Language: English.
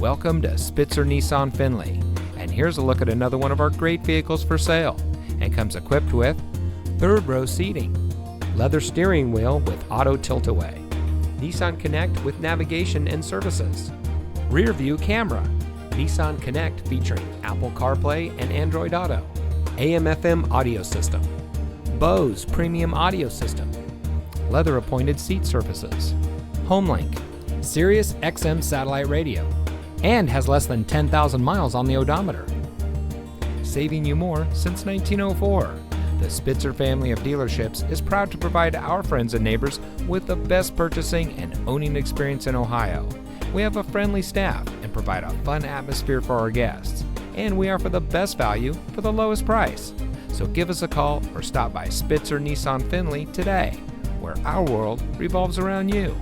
Welcome to Spitzer Nissan Findlay, and here's a look at another one of our great vehicles for sale, and comes equipped with third row seating, leather steering wheel with auto tilt-away, Nissan Connect with navigation and services, rear view camera, Nissan Connect featuring Apple CarPlay and Android Auto, AM/FM audio system, Bose premium audio system, leather appointed seat surfaces, HomeLink, Sirius XM satellite radio, and has less than 10,000 miles on the odometer. Saving you more since 1904, the Spitzer family of dealerships is proud to provide our friends and neighbors with the best purchasing and owning experience in Ohio. We have a friendly staff and provide a fun atmosphere for our guests, and we offer the best value for the lowest price. So give us a call or stop by Spitzer Nissan Findlay today, where our world revolves around you.